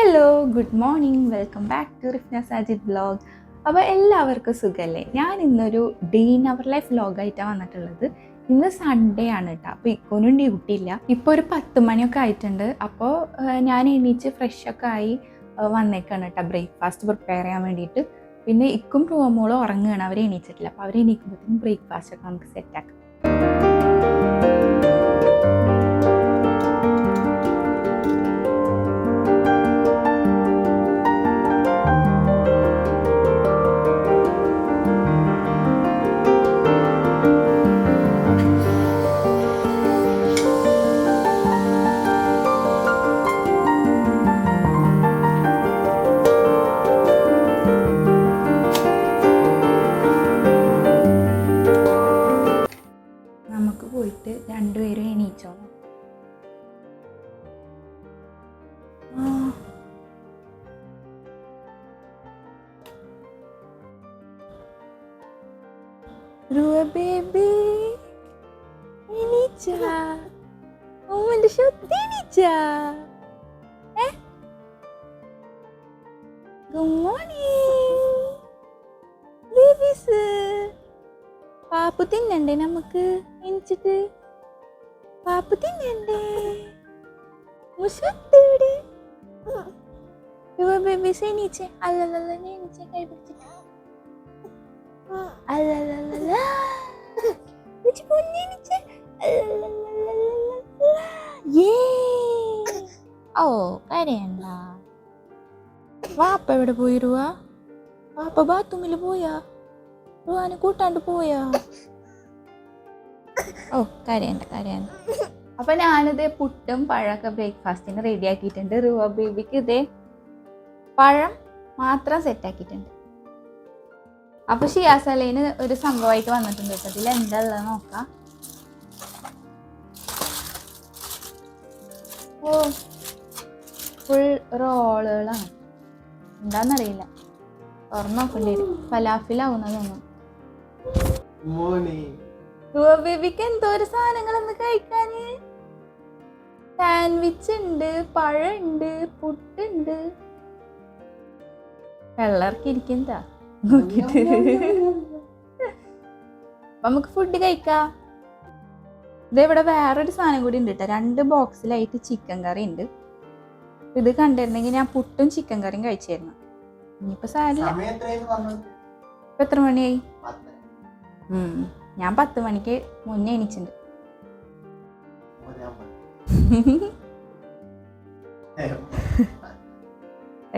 Hello, good morning. Welcome back to Rifna Sajid vlog. അപ്പോൾ എല്ലാവർക്കും സുഖമല്ലേ? ഞാൻ ഇന്നൊരു ഡേ ഇൻ അവർ ലൈഫ് വ്ലോഗായിട്ടാണ് വന്നിട്ടുള്ളത്. ഇന്ന് സൺഡേ ആണ് കേട്ടോ. അപ്പോൾ ഇക്കൊന്നും ഡ്യൂട്ടിയില്ല. ഇപ്പോൾ ഒരു 10 മണിയൊക്കെ ആയിട്ടുണ്ട്. അപ്പോൾ ഞാൻ എണീച്ച് ഫ്രഷൊക്കെ ആയി വന്നേക്കാണ് കേട്ടോ, ബ്രേക്ക്ഫാസ്റ്റ് പ്രിപ്പയർ ചെയ്യാൻ വേണ്ടിയിട്ട്. പിന്നെ ഇക്കും റൂമോളും ഉറങ്ങുകയാണ്, അവർ എണീച്ചിട്ടില്ല. അപ്പോൾ അവർ എണീക്കുമ്പോഴത്തേക്കും ബ്രേക്ക്ഫാസ്റ്റൊക്കെ നമുക്ക് സെറ്റാക്കാം. നമുക്ക് പോയിട്ട് രണ്ടുപേരും എണീച്ചോളാം. ബേബി എണീച്ചാ? ഓമന്റെ ശക്തി എണീച്ചാ? Good morning babies. പാപ്പു തിന്നണ്ടേ? നമുക്ക് എണിച്ചിട്ട് പാപ്പു തിന്നണ്ടേ? മുഷത്തിവിടെ ബേബീസ് എണീച്ചേ. അല്ലല്ല എണീച്ചേ, കൈ പിടിച്ചിട്ട് അല്ലല്ല പൊന്നെണീച്ചേ. ഓ കരയണ്ട. വാപ്പ എവിടെ പോയി? റുവാ വാപ്പ ബാത്റൂമിൽ പോയാ? റുവാനെ കൂട്ടാണ്ട് പോയാ? ഓ കരയണ്ട. അപ്പൊ ഞാനിത് പുട്ടും പഴമൊക്കെ ബ്രേക്ക്ഫാസ്റ്റിന് റെഡി ആക്കിയിട്ടുണ്ട്. റുവ ബേബിക്ക് ഇതേ പഴം മാത്രം സെറ്റ് ആക്കിയിട്ടുണ്ട്. അപ്പൊ ഷിയാസലൈന് ഒരു സംഭവമായിട്ട് വന്നിട്ടുണ്ട് കേട്ടോ. ഇതിൽ എന്താ ഉള്ളത് നോക്കാം. ഓ ഫുൾ റോളുകളാണ്. എന്താന്നറിയില്ല, തുറന്നു നോക്കേണ്ടി വരും. ഫലാഫിലാവുന്നതൊന്നും. ബേബിക്ക് എന്തോ ഒരു സാധനങ്ങളൊന്ന് കഴിക്കാന്. സാൻഡ്വിച്ച് ഉണ്ട്, പഴമുണ്ട്, പുട്ടുണ്ട്. വെള്ളർക്ക് ഇരിക്കുന്നതാ നോക്കിട്ട്. നമുക്ക് ഫുഡ് കഴിക്കാം. ഇതെവിടെ വേറൊരു സാധനം കൂടി ഉണ്ട് കേട്ടോ. 2 ബോക്സിലായിട്ട് ചിക്കൻ കറി ഉണ്ട്. ഇത് കണ്ടിരുന്നെങ്കിൽ ഞാൻ പുട്ടും ചിക്കൻ കറിയും കഴിച്ചായിരുന്നു. ഇനിയിപ്പോ സാരില്ല. ഇപ്പൊ എത്ര മണിയായി? ഞാൻ 10 മണിക്ക് മുന്നേ എണീച്ചിട്ടുണ്ട്.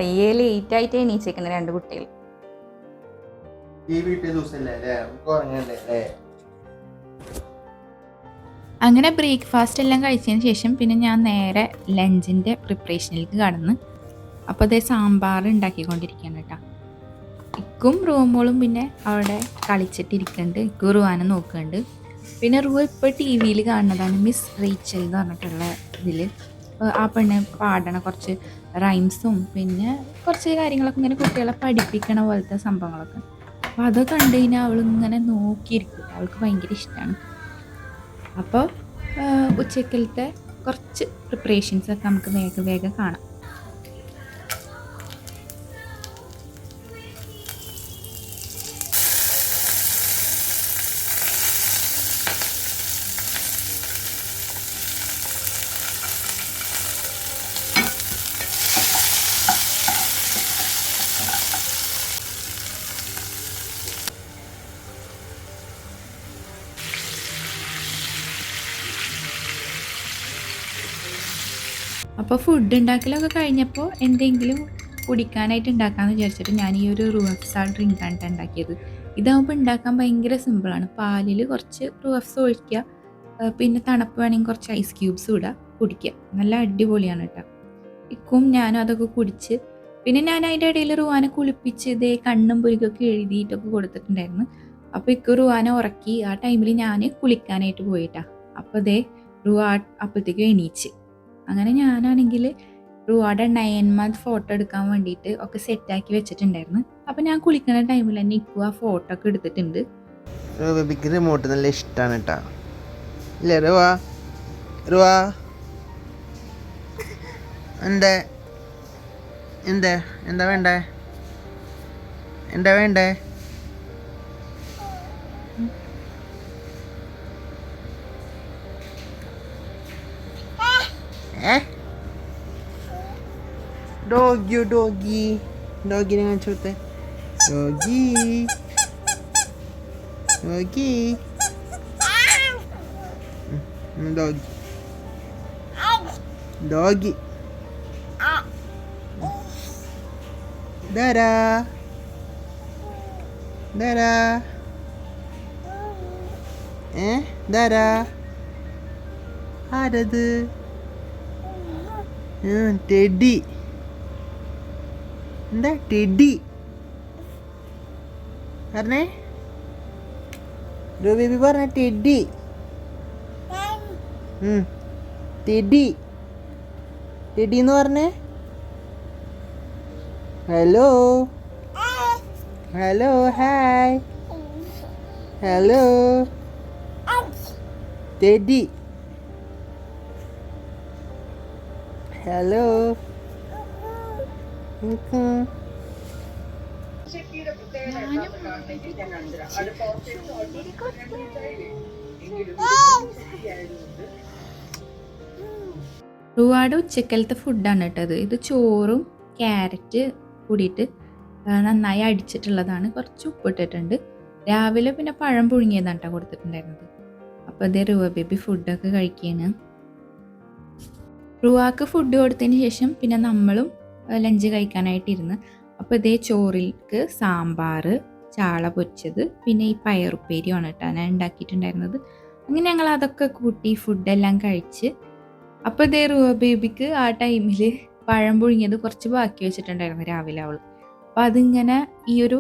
അയ്യേ, ലേറ്റ് ആയിട്ട് എണീച്ചേക്കണ 2 കുട്ടികൾ. അങ്ങനെ ബ്രേക്ക്ഫാസ്റ്റ് എല്ലാം കഴിച്ചതിന് ശേഷം പിന്നെ ഞാൻ നേരെ ലഞ്ചിൻ്റെ പ്രിപ്പറേഷനിലേക്ക് കടന്ന്. അപ്പോൾ അതേ സാമ്പാർ ഉണ്ടാക്കിക്കൊണ്ടിരിക്കുകയാണ് കേട്ടോ. ഇക്കും റൂമോളും പിന്നെ അവിടെ കളിച്ചിട്ടിരിക്കുന്നുണ്ട്. ഇക്കും റുവാനെ നോക്കുന്നുണ്ട്. പിന്നെ റുവ ഇപ്പോൾ ടി വിയിൽ കാണുന്നതാണ് മിസ് റേച്ചൽ എന്ന് പറഞ്ഞിട്ടുള്ള ഇതിൽ. ആ പെണ്ണ് പാടണ കുറച്ച് റൈംസും പിന്നെ കുറച്ച് കാര്യങ്ങളൊക്കെ ഇങ്ങനെ കുട്ടികളെ പഠിപ്പിക്കണ പോലത്തെ സംഭവങ്ങളൊക്കെ. അപ്പോൾ അത് കണ്ടു കഴിഞ്ഞാൽ അവളിങ്ങനെ നോക്കിയിരിക്കും. അവൾക്ക് ഭയങ്കര ഇഷ്ടമാണ്. അപ്പോൾ ഉച്ചക്കലത്തെ കുറച്ച് പ്രിപ്പറേഷൻസൊക്കെ നമുക്ക് വേഗം കാണാം. അപ്പോൾ ഫുഡ് ഉണ്ടാക്കലൊക്കെ കഴിഞ്ഞപ്പോൾ എന്തെങ്കിലും കുടിക്കാനായിട്ട് ഉണ്ടാക്കാമെന്ന് വിചാരിച്ചിട്ട് ഞാൻ ഈ ഒരു റൂഅഫ്സ ഡ്രിങ്കാണ് ഉണ്ടാക്കിയത്. ഇതാകുമ്പോൾ ഉണ്ടാക്കാൻ ഭയങ്കര സിമ്പിളാണ്. പാലിൽ കുറച്ച് റൂഅഫ്സ ഒഴിക്കുക, പിന്നെ തണുപ്പ് വേണമെങ്കിൽ കുറച്ച് ഐസ് ക്യൂബ്സും ഇടുക, കുടിക്കുക. നല്ല അടിപൊളിയാണ് കേട്ടോ. ഇക്കും ഞാനും അതൊക്കെ കുടിച്ച് പിന്നെ ഞാൻ അതിൻ്റെ ഇടയിൽ റുവാനെ കുളിപ്പിച്ച് ഇതേ കണ്ണും പുരികൊക്കെ എഴുതിയിട്ടൊക്കെ കൊടുത്തിട്ടുണ്ടായിരുന്നു. അപ്പോൾ ഇക്ക് റുവാനെ ഉറക്കി. ആ ടൈമിൽ ഞാൻ കുളിക്കാനായിട്ട് പോയിട്ടാ. അപ്പോൾ ഇതേ റുവ അപ്പോഴത്തേക്കും എണീച്ച്. അങ്ങനെ ഞാനാണെങ്കിൽ റുവാടെ 9 month ഫോട്ടോ എടുക്കാൻ വേണ്ടിയിട്ട് ഒക്കെ സെറ്റാക്കി വെച്ചിട്ടുണ്ടായിരുന്നു. അപ്പം ഞാൻ കുളിക്കുന്ന ടൈമിൽ തന്നെ ഇക്കും ആ ഫോട്ടോ ഒക്കെ എടുത്തിട്ടുണ്ട്. റിമോട്ട് നല്ല ഇഷ്ടമാണ് കേട്ടോ. ഇല്ലേ റുവാ? റുവാ എൻ്റെ എന്താ എന്താ വേണ്ടേ എന്താ വേണ്ടേ ഏ ഡോഗിനെ കാണിച്ചു കൊടുത്തേ ഡോഗി ഡോഗി ഡോഗി ഡോഗി ദാരാ ദാരാ ദാരാ ആരത് ടെഡി എന്താ ടെഡി പറഞ്ഞേ ബേബി പറഞ്ഞ ടെഡി ടെഡി ടെഡി എന്ന് പറഞ്ഞേ hello hello hi hello teddy hello റുവാട് ഉച്ചക്കലത്തെ ഫുഡാണ് കേട്ടത്. ഇത് ചോറും ക്യാരറ്റ് കൂടിയിട്ട് നന്നായി അടിച്ചിട്ടുള്ളതാണ്. കുറച്ച് ഉപ്പിട്ടിട്ടുണ്ട്. രാവിലെ പിന്നെ പഴം പുഴുങ്ങിയതാണ് കേട്ടോ കൊടുത്തിട്ടുണ്ടായിരുന്നത്. അപ്പോൾ അതേ റുവ ബേബി ഫുഡൊക്കെ കഴിക്കുകയാണ്. റുവാക്ക് ഫുഡ് കൊടുത്തതിന് ശേഷം പിന്നെ നമ്മളും ലഞ്ച് കഴിക്കാനായിട്ടിരുന്ന്. അപ്പോൾ ഇതേ ചോറിലേക്ക് സാമ്പാർ, ചാള പൊരിച്ചത്, പിന്നെ ഈ പയറുപ്പേരിയാണ് കേട്ടോ ഞാൻ ഉണ്ടാക്കിയിട്ടുണ്ടായിരുന്നത്. അങ്ങനെ ഞങ്ങൾ അതൊക്കെ കൂട്ടി ഫുഡെല്ലാം കഴിച്ച്. അപ്പോൾ ഇതേ റുവ ബേബിക്ക് ആ ടൈമിൽ പഴം പുഴുങ്ങിയത് കുറച്ച് ബാക്കി വെച്ചിട്ടുണ്ടായിരുന്നു രാവിലെ അവൾ. അപ്പോൾ അതിങ്ങനെ ഈ ഒരു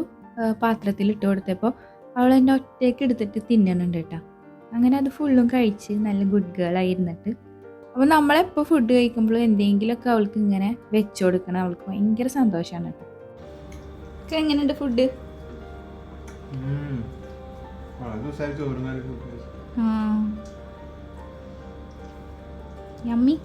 പാത്രത്തിൽ ഇട്ട് കൊടുത്തപ്പോൾ അവൾ എൻ്റെ ഒറ്റയ്ക്ക് എടുത്തിട്ട് തിന്നുന്നുണ്ട് കേട്ടോ. അങ്ങനെ അത് ഫുള്ളും കഴിച്ച് നല്ല ഗുഡ് ഗേൾ ആയിരുന്നിട്ട്. അപ്പോൾ നമ്മളെപ്പോൾ ഫുഡ് കഴിക്കുമ്പോഴും എന്തെങ്കിലുമൊക്കെ അവൾക്ക് ഇങ്ങനെ വെച്ചു കൊടുക്കണം. അവൾക്ക് ഭയങ്കര സന്തോഷമാണ് കേട്ടോ. എങ്ങനെയുണ്ട് ഫുഡ്? യമ്മി.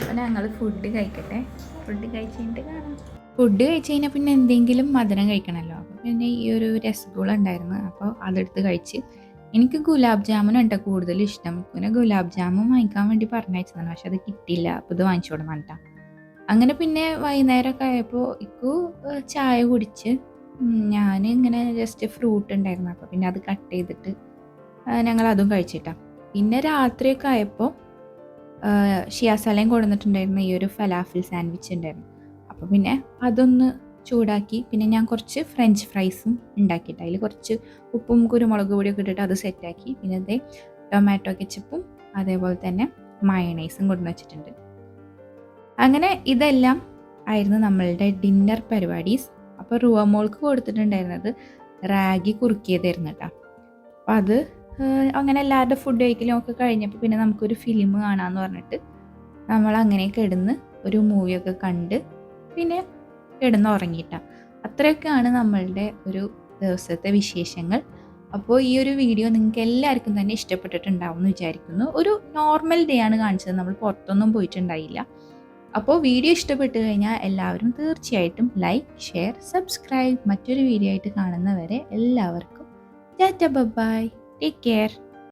അപ്പോൾ ഞങ്ങൾ ഫുഡ് കഴിക്കട്ടെ. ഫുഡ് കഴിച്ച് കഴിഞ്ഞിട്ട് കാണാം. ഫുഡ് കഴിച്ച് കഴിഞ്ഞാൽ പിന്നെ എന്തെങ്കിലും മധുരം കഴിക്കണമല്ലോ. അപ്പോൾ പിന്നെ ഈ ഒരു രസഗുള ഉണ്ടായിരുന്നു, അപ്പോൾ അതെടുത്ത് കഴിച്ച്. എനിക്ക് ഗുലാബ് ജാമുനാണ് കേട്ടോ കൂടുതൽ ഇഷ്ടം. പിന്നെ ഗുലാബ് ജാമുൻ വാങ്ങിക്കാൻ വേണ്ടി പറഞ്ഞയച്ചതാണ്, പക്ഷെ അത് കിട്ടിയില്ല. അപ്പോൾ ഇത് വാങ്ങിച്ചു കൊടുക്കണം കേട്ടോ. അങ്ങനെ പിന്നെ വൈകുന്നേരമൊക്കെ ആയപ്പോൾ ഇക്കു ചായ കുടിച്ച്. ഞാൻ ഇങ്ങനെ ജസ്റ്റ് ഫ്രൂട്ട് ഉണ്ടായിരുന്നു, അപ്പോൾ പിന്നെ അത് കട്ട് ചെയ്തിട്ട് ഞങ്ങൾ അതും കഴിച്ചിട്ടാണ്. പിന്നെ രാത്രിയൊക്കെ ആയപ്പോൾ ഷിയാസാലയും കൊടുത്തിട്ടുണ്ടായിരുന്ന ഈ ഒരു ഫലാഫിൽ സാൻഡ്വിച്ച് ഉണ്ടായിരുന്നു. അപ്പോൾ പിന്നെ അതൊന്ന് ചൂടാക്കി പിന്നെ ഞാൻ കുറച്ച് ഫ്രഞ്ച് ഫ്രൈസും ഉണ്ടാക്കിയിട്ട് അതിൽ കുറച്ച് ഉപ്പും കുരുമുളക് പൊടിയൊക്കെ ഇട്ടിട്ട് അത് സെറ്റാക്കി. പിന്നെ അതേ ടൊമാറ്റോ കെച്ചപ്പും അതേപോലെ തന്നെ മയണൈസും കൊണ്ടു വച്ചിട്ടുണ്ട്. അങ്ങനെ ഇതെല്ലാം ആയിരുന്നു നമ്മളുടെ ഡിന്നർ പരിപാടീസ്. അപ്പോൾ റുവ മോൾക്ക് കൊടുത്തിട്ടുണ്ടായിരുന്നത് റാഗി കുറുക്കിയതായിരുന്നു കേട്ടോ. അപ്പോൾ അത് അങ്ങനെ എല്ലാവരുടെ ഫുഡ് കഴിക്കലും ഒക്കെ കഴിഞ്ഞപ്പോൾ പിന്നെ നമുക്കൊരു ഫിലിം കാണാമെന്ന് പറഞ്ഞിട്ട് നമ്മൾ അങ്ങനെ കിടന്ന് ഒരു മൂവിയൊക്കെ കണ്ട് പിന്നെ കിടന്ന് ഉറങ്ങിയിട്ടാണ്. അത്രയൊക്കെയാണ് നമ്മളുടെ ഒരു ദിവസത്തെ വിശേഷങ്ങൾ. അപ്പോൾ ഈ ഒരു വീഡിയോ നിങ്ങൾക്ക് എല്ലാവർക്കും തന്നെ ഇഷ്ടപ്പെട്ടിട്ടുണ്ടാവും എന്ന് വിചാരിക്കുന്നു. ഒരു നോർമൽ ഡേ ആണ് കാണിച്ചത്, നമ്മൾ പുറത്തൊന്നും പോയിട്ടുണ്ടായില്ല. അപ്പോൾ വീഡിയോ ഇഷ്ടപ്പെട്ട് കഴിഞ്ഞാൽ എല്ലാവരും തീർച്ചയായിട്ടും ലൈക്ക്, ഷെയർ, സബ്സ്ക്രൈബ്. മറ്റൊരു വീഡിയോ ആയിട്ട് കാണുന്നവരെ എല്ലാവർക്കും ടാറ്റ ബൈ, ടേക്ക് കെയർ.